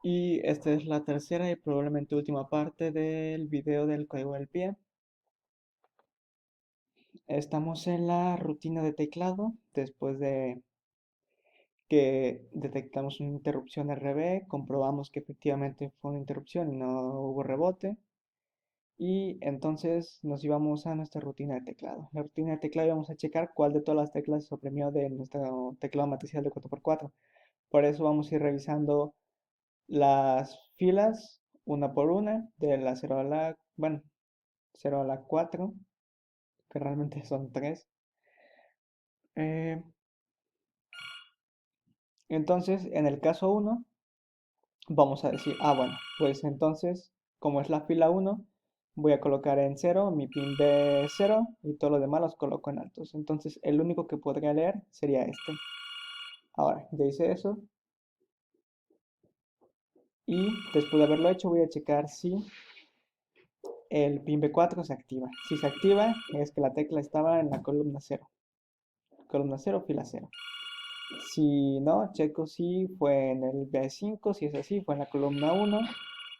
Y esta es la tercera y probablemente última parte del video del código del pie. Estamos en la rutina de teclado después de que detectamos una interrupción RB, comprobamos que efectivamente fue una interrupción y no hubo rebote. Y entonces nos íbamos a nuestra rutina de teclado. La rutina de teclado íbamos a checar cuál de todas las teclas se oprimió de nuestro teclado matricial de 4x4. Por eso vamos a ir revisando las filas una por una, de la 0 a la, bueno, 0 a la 4, que realmente son 3. Eh, entonces, en el caso uno vamos a decir, bueno, pues entonces, como es la fila uno, voy a colocar en cero mi pin b cero y todo lo demás los coloco en altos. Entonces, el único que podría leer sería este. Ahora, ya hice eso. Y después de haberlo hecho, voy a checar si el pin B4 se activa. Si se activa, es que la tecla estaba en la columna cero. Columna cero, fila cero. Si no, checo si fue en el B5, si es así, fue en la columna 1.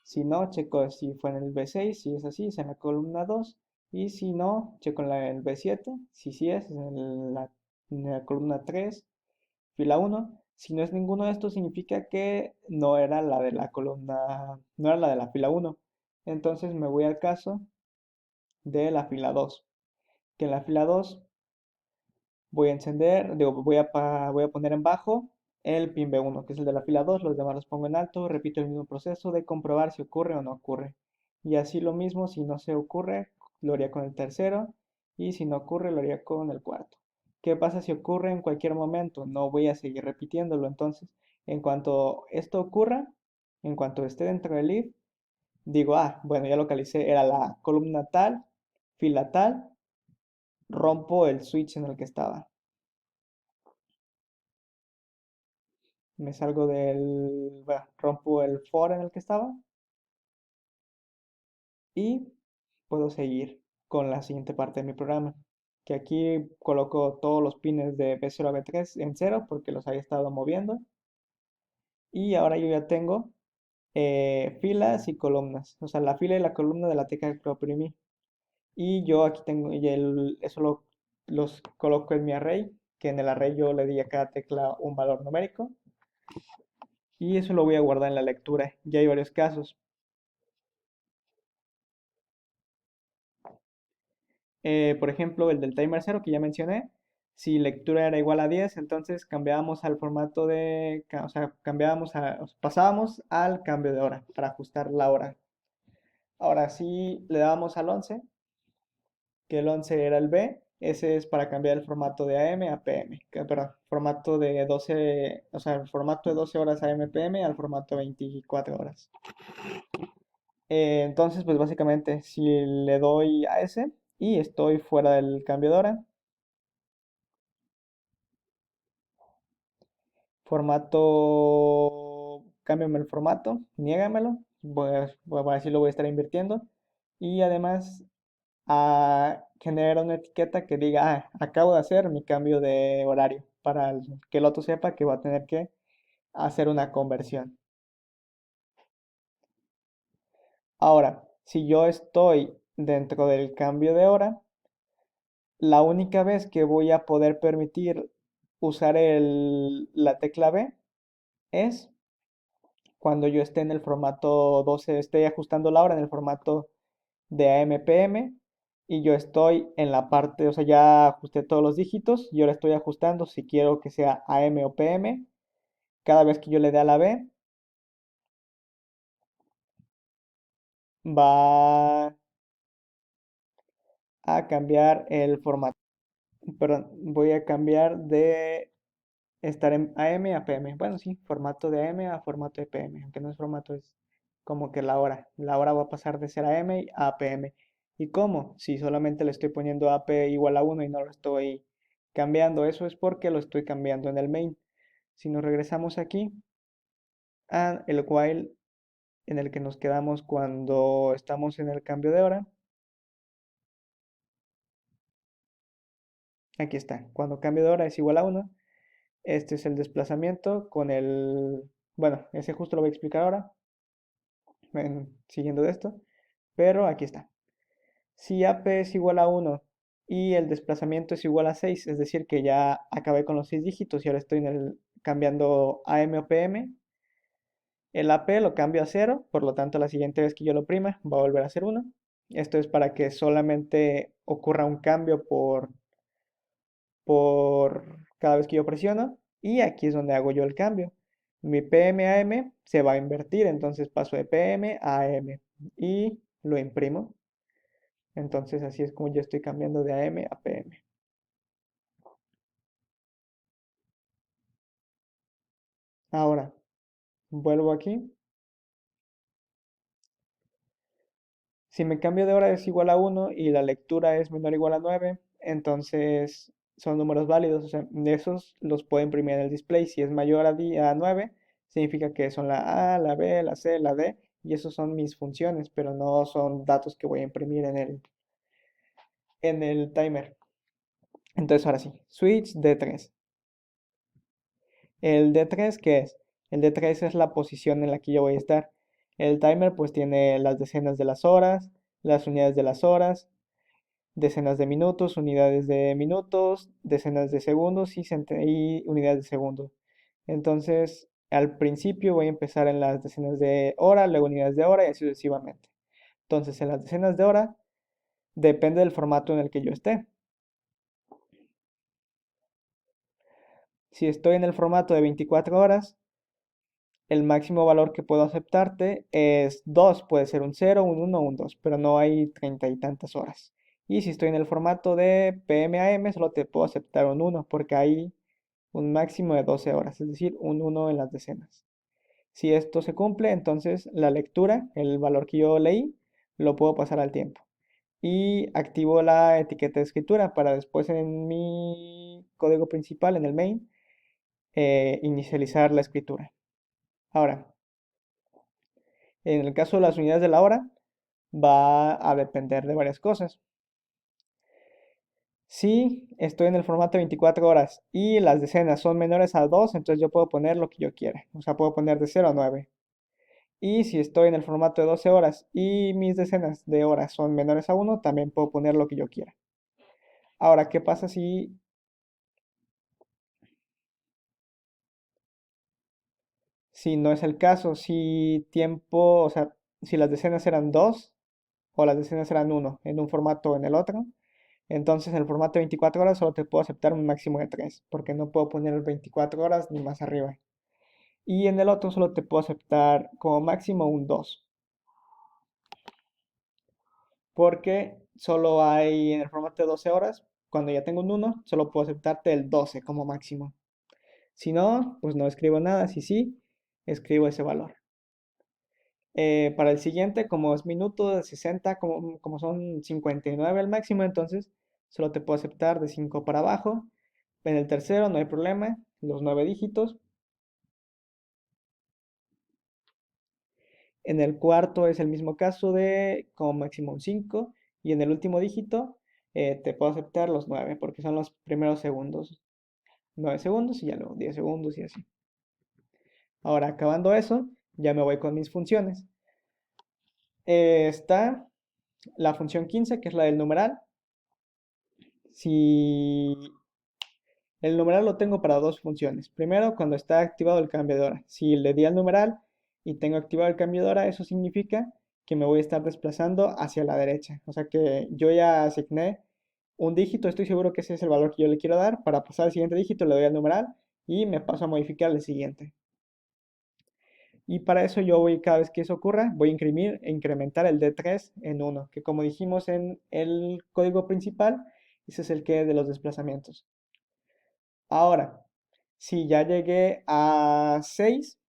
Si no, checo si fue en el B6, si es así, es en la columna 2. Y si no, checo en el B7, si sí es en la columna 3, fila 1. Si no es ninguno de estos, significa que no era la de la columna, no era la de la fila 1. Entonces me voy al caso de la fila 2, que en la fila 2 voy a encender, digo, voy a poner en bajo el pin B1, que es el de la fila 2, los demás los pongo en alto, repito el mismo proceso de comprobar si ocurre o no ocurre. Y así lo mismo, si no se ocurre, lo haría con el tercero, y si no ocurre, lo haría con el cuarto. ¿Qué pasa si ocurre en cualquier momento? No voy a seguir repitiéndolo, entonces, en cuanto esto ocurra, en cuanto esté dentro del if, digo, bueno, ya localicé, era la columna tal, fila tal, rompo el switch en el que estaba. Me salgo bueno, rompo el for en el que estaba y puedo seguir con la siguiente parte de mi programa. Que aquí coloco todos los pines de B0 a B3 en cero porque los había estado moviendo. Y ahora yo ya tengo filas y columnas. O sea, la fila y la columna de la tecla que oprimí. Y yo aquí tengo, eso los coloco en mi array, que en el array yo le di a cada tecla un valor numérico. Y eso lo voy a guardar en la lectura. Ya hay varios casos. Por ejemplo, el del timer 0 que ya mencioné, si lectura era igual a 10, entonces cambiábamos al formato o sea, pasábamos al cambio de hora para ajustar la hora. Ahora sí le dábamos al 11, que el 11 era el B, ese es para cambiar el formato de AM a PM, perdón, formato de 12, o sea, el formato de 12 horas AM PM al formato 24 horas. Entonces, pues básicamente, si le doy a ese y estoy fuera del cambio de hora, formato, cámbiame el formato, niégamelo, voy a decir lo voy a estar invirtiendo y además a generar una etiqueta que diga, acabo de hacer mi cambio de horario para que el otro sepa que va a tener que hacer una conversión. Ahora, si yo estoy dentro del cambio de hora, la única vez que voy a poder permitir usar la tecla B es cuando yo esté en el formato 12, esté ajustando la hora en el formato de AM/PM y yo estoy en la parte, o sea, ya ajusté todos los dígitos y ahora estoy ajustando si quiero que sea AM o PM. Cada vez que yo le dé a la B, va a cambiar el formato. Perdón, voy a cambiar de estar en AM a PM. Bueno, sí, formato de AM a formato de PM, aunque no es formato, es como que la hora. La hora va a pasar de ser AM a PM. ¿Y cómo? Si solamente le estoy poniendo AP igual a 1 y no lo estoy cambiando, eso es porque lo estoy cambiando en el main. Si nos regresamos aquí a el while en el que nos quedamos cuando estamos en el cambio de hora, aquí está. Cuando cambio de hora es igual a 1, este es el desplazamiento con Bueno, ese justo lo voy a explicar ahora, siguiendo de esto, pero aquí está. Si AP es igual a 1 y el desplazamiento es igual a 6, es decir, que ya acabé con los 6 dígitos y ahora estoy cambiando AM o PM, el AP lo cambio a 0, por lo tanto la siguiente vez que yo lo prima va a volver a ser 1. Esto es para que solamente ocurra un cambio por cada vez que yo presiono y aquí es donde hago yo el cambio. Mi PM a M se va a invertir, entonces paso de PM a M y lo imprimo. Entonces así es como yo estoy cambiando de AM a PM. Ahora, vuelvo aquí. Si mi cambio de hora es igual a 1 y la lectura es menor o igual a 9, entonces son números válidos. O sea, de esos los puedo imprimir en el display. Si es mayor a 9, significa que son la A, la B, la C, la D. Y esos son mis funciones, pero no son datos que voy a imprimir en el timer. Entonces ahora sí, switch D3. El D3, ¿qué es? El D3 es la posición en la que yo voy a estar. El timer pues tiene las decenas de las horas, las unidades de las horas, decenas de minutos, unidades de minutos, decenas de segundos y unidades de segundo. Entonces, al principio voy a empezar en las decenas de hora, luego unidades de hora y así sucesivamente. Entonces, en las decenas de hora depende del formato en el que yo esté. Si estoy en el formato de 24 horas, el máximo valor que puedo aceptarte es 2, puede ser un 0, un 1 o un 2, pero no hay 30 y tantas horas. Y si estoy en el formato de PM/AM, solo te puedo aceptar un 1, porque hay un máximo de 12 horas, es decir, un 1 en las decenas. Si esto se cumple, entonces la lectura, el valor que yo leí, lo puedo pasar al tiempo. Y activo la etiqueta de escritura para después en mi código principal, en el main, inicializar la escritura. Ahora, en el caso de las unidades de la hora, va a depender de varias cosas. Si estoy en el formato de 24 horas y las decenas son menores a 2, entonces yo puedo poner lo que yo quiera. O sea, puedo poner de 0 a 9. Y si estoy en el formato de 12 horas y mis decenas de horas son menores a 1, también puedo poner lo que yo quiera. Ahora, ¿qué pasa si no es el caso? Si tiempo, o sea, si las decenas eran 2 o las decenas eran 1 en un formato o en el otro, entonces en el formato de 24 horas solo te puedo aceptar un máximo de 3, porque no puedo poner 24 horas ni más arriba. Y en el otro solo te puedo aceptar como máximo un 2, porque solo hay en el formato de 12 horas, cuando ya tengo un 1, solo puedo aceptarte el 12 como máximo. Si no, pues no escribo nada. Si sí, escribo ese valor. Para el siguiente, como es minuto de 60, como son 59 al máximo, entonces solo te puedo aceptar de 5 para abajo. En el tercero no hay problema, los 9 dígitos. En el cuarto es el mismo caso de como máximo un 5. Y en el último dígito te puedo aceptar los 9 porque son los primeros segundos. 9 segundos y ya luego 10 segundos y así. Ahora, acabando eso, ya me voy con mis funciones. Está la función 15, que es la del numeral. Si el numeral lo tengo para dos funciones. Primero, cuando está activado el cambio de hora. Si le di al numeral y tengo activado el cambio de hora, eso significa que me voy a estar desplazando hacia la derecha. O sea que yo ya asigné un dígito, estoy seguro que ese es el valor que yo le quiero dar. Para pasar al siguiente dígito le doy al numeral y me paso a modificar el siguiente. Y para eso yo voy, cada vez que eso ocurra, voy a incrementar el D3 en 1, que como dijimos en el código principal, ese es el que de los desplazamientos. Ahora, si ya llegué a 6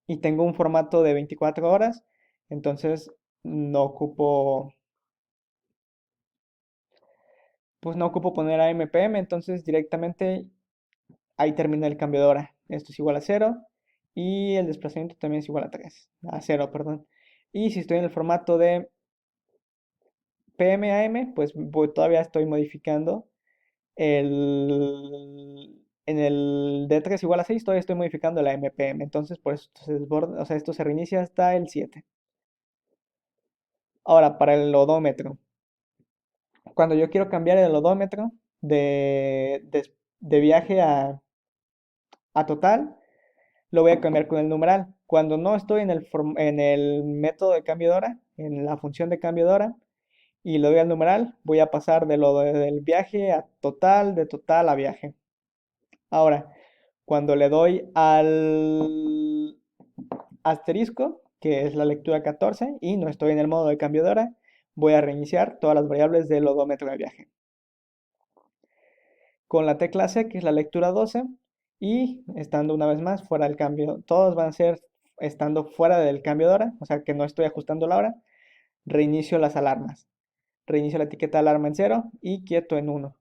y tengo un formato de 24 horas, entonces no ocupo, pues no ocupo poner AMPM, entonces directamente ahí termina el cambio de hora. Esto es igual a 0 y el desplazamiento también es igual a 3, a 0, perdón. Y si estoy en el formato de PM/AM, pues todavía estoy modificando el, en el D3 igual a 6 todavía estoy modificando la MPM, entonces por eso esto se desborda, o sea, esto se reinicia hasta el 7. Ahora, para el odómetro. Cuando yo quiero cambiar el odómetro de viaje a total, lo voy a cambiar con el numeral. Cuando no estoy en el método de cambio de hora, en la función de cambio de hora, y le doy al numeral, voy a pasar del viaje a total, de total a viaje. Ahora, cuando le doy al asterisco, que es la lectura 14, y no estoy en el modo de cambio de hora, voy a reiniciar todas las variables del odómetro de viaje. Con la tecla C, que es la lectura 12, y estando una vez más fuera del cambio, todos van a ser estando fuera del cambio de hora, o sea que no estoy ajustando la hora, reinicio las alarmas. Reinicio la etiqueta de alarma en 0 y quieto en 1.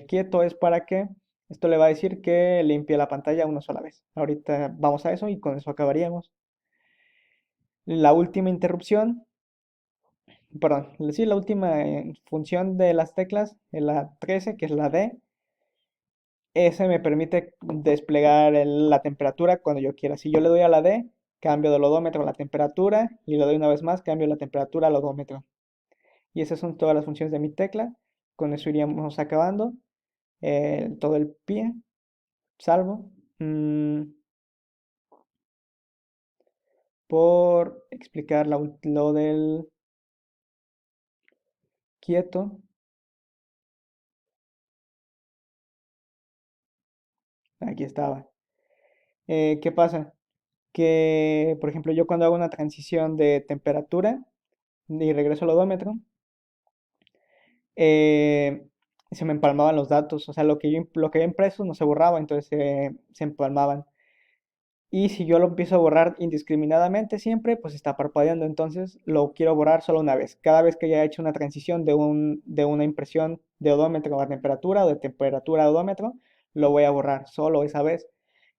Quieto es para que esto le va a decir que limpie la pantalla una sola vez. Ahorita vamos a eso y con eso acabaríamos. La última interrupción, perdón, sí, la última función de las teclas, en la 13, que es la D, ese me permite desplegar la temperatura cuando yo quiera. Si yo le doy a la D, cambio del odómetro a la temperatura y le doy una vez más, cambio la temperatura al odómetro. Y esas son todas las funciones de mi tecla. Con eso iríamos acabando todo el pie, salvo por explicar lo del quieto. Aquí estaba. ¿Qué pasa? Que, por ejemplo, yo cuando hago una transición de temperatura y regreso al odómetro, eh, se me empalmaban los datos. O sea, lo que había impreso no se borraba, entonces se empalmaban. Y si yo lo empiezo a borrar indiscriminadamente siempre, pues está parpadeando. Entonces lo quiero borrar solo una vez. Cada vez que haya hecho una transición de una impresión de odómetro a temperatura o de temperatura a odómetro, lo voy a borrar solo esa vez.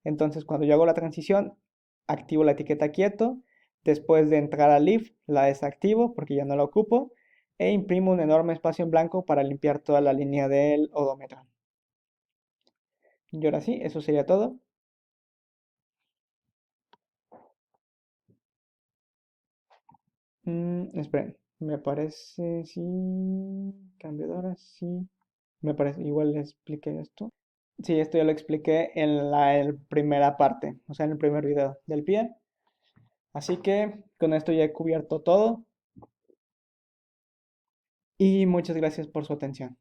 Entonces cuando yo hago la transición, activo la etiqueta quieto. Después de entrar al if, la desactivo porque ya no la ocupo. E imprimo un enorme espacio en blanco para limpiar toda la línea del odómetro. Y ahora sí, eso sería todo. Esperen, me parece, sí, cambio de hora, sí, me parece, igual le expliqué esto. Sí, esto ya lo expliqué en la primera parte, o sea, en el primer video del pie. Así que con esto ya he cubierto todo y muchas gracias por su atención.